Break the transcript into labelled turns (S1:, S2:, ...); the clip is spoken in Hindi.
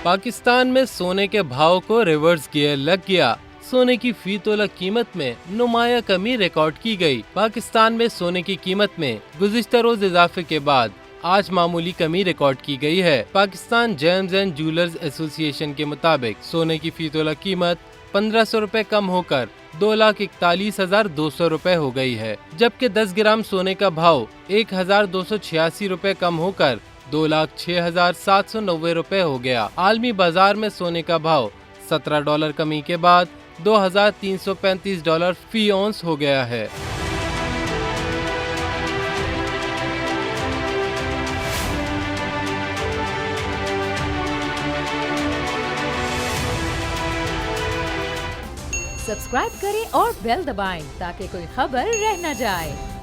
S1: पाकिस्तान में सोने के भाव को रिवर्स गियर लग गया। सोने की फी तोला कीमत में नुमाया कमी रिकॉर्ड की गई। पाकिस्तान में सोने की कीमत में गुज़िश्ता रोज इजाफे के बाद आज मामूली कमी रिकॉर्ड की गई है। Pakistan James and jewellers association के मुताबिक सोने की फी तोला कीमत 1500 रुपए कम होकर 2,41,200 रुपए हो गई है, जबकि 10 ग्राम सोने का भाव 1,286 रुपए कम होकर 2,06,790 रुपए हो गया। आलमी बाजार में सोने का भाव $17 कमी के बाद $2,335 फी औंस हो गया है।
S2: सब्सक्राइब करें और बेल दबाएं ताकि कोई खबर रह न जाए।